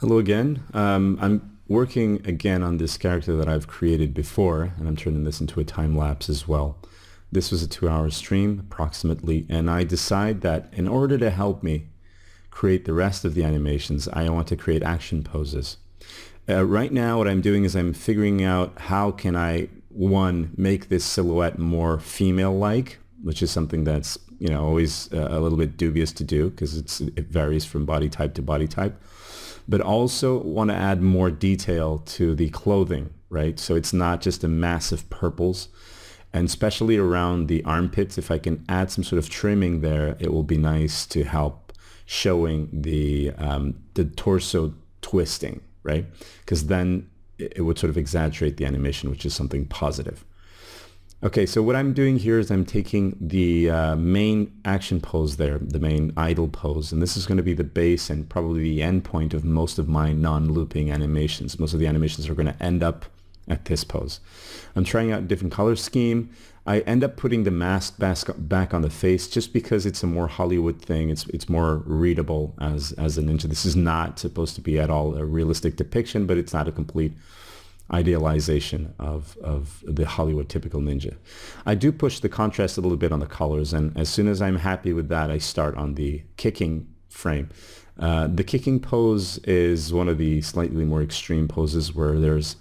Hello again. I'm working again on this character that I've created before, and I'm turning this into a time lapse as well. This was a 2-hour stream approximately, and I decide that in order to help me create the rest of the animations, I want to create action poses. Right now what I'm doing is I'm figuring out how can I, one, make this silhouette more female-like, which is something that's always a little bit dubious to do because it varies from body type to body type, but also want to add more detail to the clothing, right? So it's not just a mass of purples, and especially around the armpits, if I can add some sort of trimming there, it will be nice to help showing the torso twisting, right? Because then it would sort of exaggerate the animation, which is something positive. Okay, so what I'm doing here is I'm taking the main action pose there, the main idle pose, and this is going to be the base and probably the end point of most of my non-looping animations. Most of the animations are going to end up at this pose. I'm trying out a different color scheme. I end up putting the mask back on the face just because it's a more Hollywood thing. It's more readable as a ninja. This is not supposed to be at all a realistic depiction, but it's not a complete idealization of the Hollywood typical ninja. I do push the contrast a little bit on the colors, and as soon as I'm happy with that, I start on the kicking frame. The kicking pose is one of the slightly more extreme poses where there's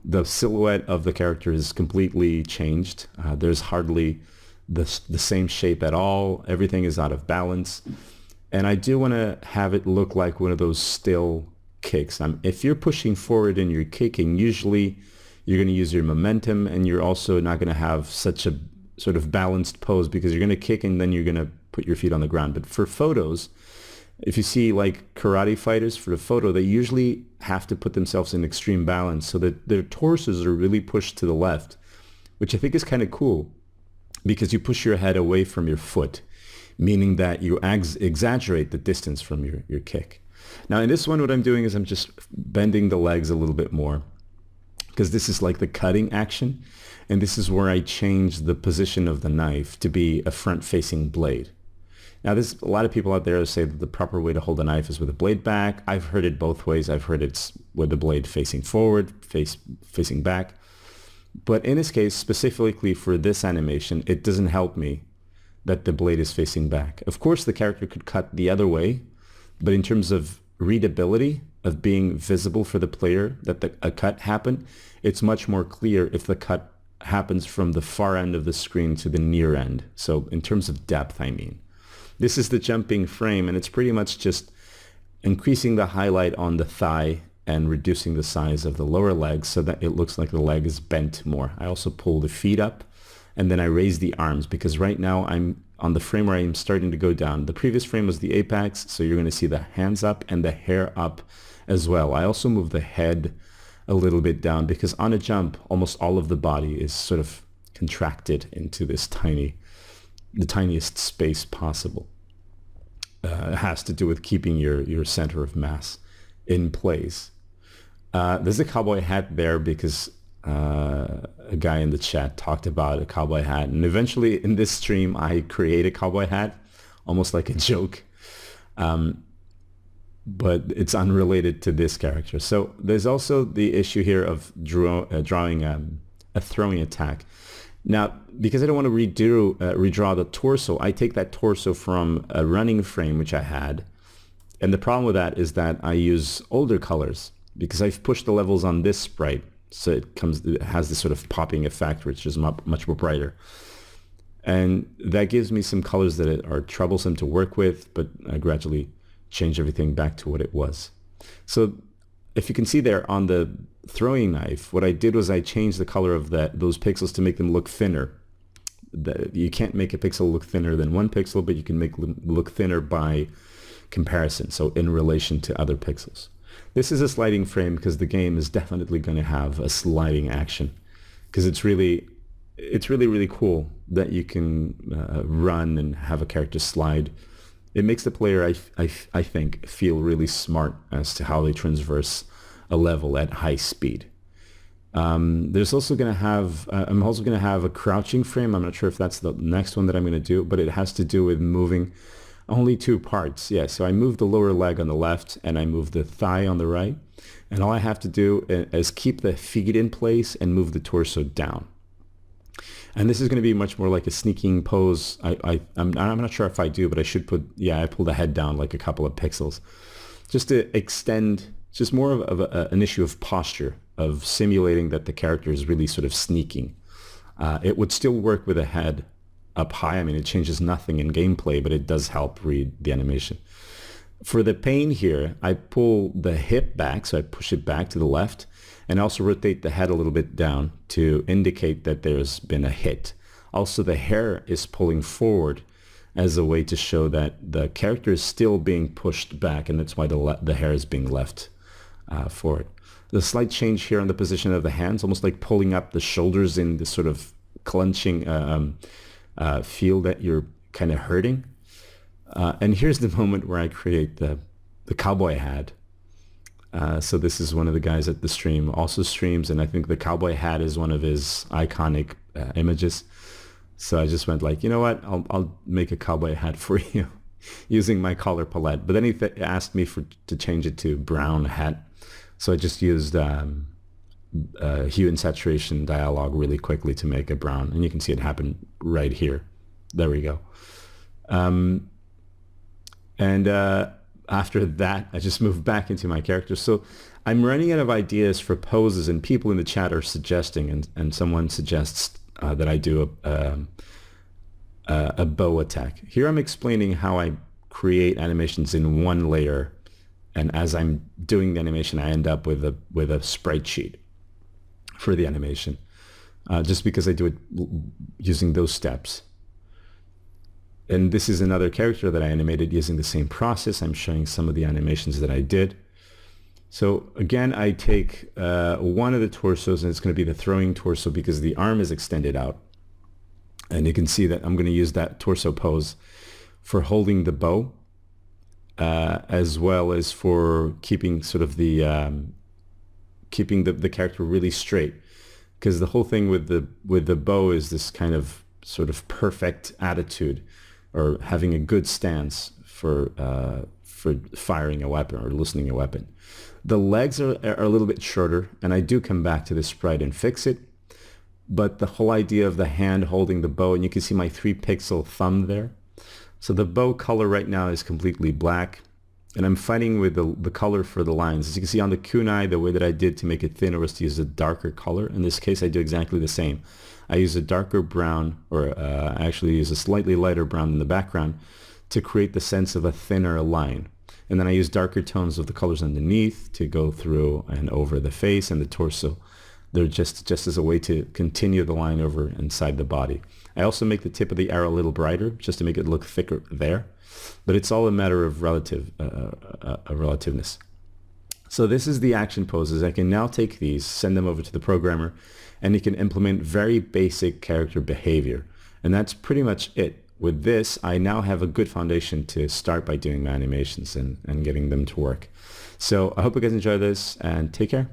the silhouette of the character is completely changed. There's hardly the same shape at all. Everything is out of balance, and I do want to have it look like one of those still kicks. If you're pushing forward and you're kicking, usually you're going to use your momentum, and you're also not going to have such a sort of balanced pose because you're going to kick and then you're going to put your feet on the ground. But for photos, if you see like karate fighters for the photo, they usually have to put themselves in extreme balance so that their torsos are really pushed to the left, which I think is kind of cool because you push your head away from your foot, meaning that you exaggerate the distance from your kick. Now in this one, what I'm doing is I'm just bending the legs a little bit more because this is like the cutting action. And this is where I change the position of the knife to be a front-facing blade. Now there's a lot of people out there who say that the proper way to hold a knife is with the blade back. I've heard it both ways. I've heard it's with the blade facing forward, facing back. But in this case, specifically for this animation, it doesn't help me that the blade is facing back. Of course, the character could cut the other way, but in terms of readability, of being visible for the player that a cut happened, it's much more clear if the cut happens from the far end of the screen to the near end. So in terms of depth, I mean. This is the jumping frame, and it's pretty much just increasing the highlight on the thigh and reducing the size of the lower leg so that it looks like the leg is bent more. I also pull the feet up, and then I raise the arms because right now I'm on the frame where I'm starting to go down. The previous frame was the apex, so you're going to see the hands up and the hair up as well. I also move the head a little bit down because on a jump, almost all of the body is sort of contracted into this the tiniest space possible. It has to do with keeping your center of mass in place. There's a cowboy hat there because a guy in the chat talked about a cowboy hat, and eventually in this stream I create a cowboy hat almost like a joke, but it's unrelated to this character. So there's also the issue here of drawing a throwing attack. Now, because I don't want to redraw the torso, I take that torso from a running frame which I had, and the problem with that is that I use older colors because I've pushed the levels on this sprite, so it has this sort of popping effect which is much more brighter, and that gives me some colors that are troublesome to work with, but I gradually change everything back to what it was. So if you can see there on the throwing knife, what I did was I changed the color of those pixels to make them look thinner. You can't make a pixel look thinner than one pixel, but you can make them look thinner by comparison, so in relation to other pixels. This is a sliding frame because the game is definitely going to have a sliding action because it's really cool that you can run and have a character slide. It makes the player, I think, feel really smart as to how they transverse a level at high speed. There's also going to have, I'm also going to have a crouching frame. I'm not sure if that's the next one that I'm going to do, but it has to do with moving Only two parts, yeah. So I move the lower leg on the left and I move the thigh on the right. And all I have to do is keep the feet in place and move the torso down. And this is going to be much more like a sneaking pose. I'm not sure if I do, but I should put, yeah, I pull the head down like a couple of pixels. Just to extend, just more of an issue of posture, of simulating that the character is really sort of sneaking. It would still work with a head up high. I mean, it changes nothing in gameplay, but it does help read the animation. For the pain here, I pull the hip back, so I push it back to the left, and also rotate the head a little bit down to indicate that there's been a hit. Also, the hair is pulling forward as a way to show that the character is still being pushed back, and that's why the hair is being left forward. The slight change here on the position of the hands, almost like pulling up the shoulders in this sort of clenching feel that you're kind of hurting. And here's the moment where I create the cowboy hat. So this is one of the guys at the stream, also streams, and I think the cowboy hat is one of his iconic images. So I just went like, you know what, I'll make a cowboy hat for you using my color palette. But then he asked me to change it to brown hat. So I just used hue and saturation dialog really quickly to make a brown. And you can see it happen right here. There we go. After that, I just moved back into my character. So I'm running out of ideas for poses, and people in the chat are suggesting, and someone suggests that I do a bow attack. Here I'm explaining how I create animations in one layer, and as I'm doing the animation, I end up with a sprite sheet for the animation, just because I do it using those steps. And this is another character that I animated using the same process. I'm showing some of the animations that I did. So again, I take one of the torsos, and it's going to be the throwing torso because the arm is extended out. And you can see that I'm going to use that torso pose for holding the bow, as well as for keeping sort of the character really straight. Because the whole thing with the bow is this kind of sort of perfect attitude, or having a good stance for firing a weapon or loosening a weapon. The legs are a little bit shorter, and I do come back to the sprite and fix it. But the whole idea of the hand holding the bow, and you can see my 3-pixel thumb there. So the bow color right now is completely black, and I'm fighting with the color for the lines. As you can see on the kunai, the way that I did to make it thinner was to use a darker color. In this case, I do exactly the same. I use a darker brown, or I actually use a slightly lighter brown in the background to create the sense of a thinner line. And then I use darker tones of the colors underneath to go through and over the face and the torso. They're just as a way to continue the line over inside the body. I also make the tip of the arrow a little brighter just to make it look thicker there. But it's all a matter of relativeness. So this is the action poses. I can now take these, send them over to the programmer, and he can implement very basic character behavior. And that's pretty much it. With this, I now have a good foundation to start by doing my animations and getting them to work. So I hope you guys enjoy this, and take care.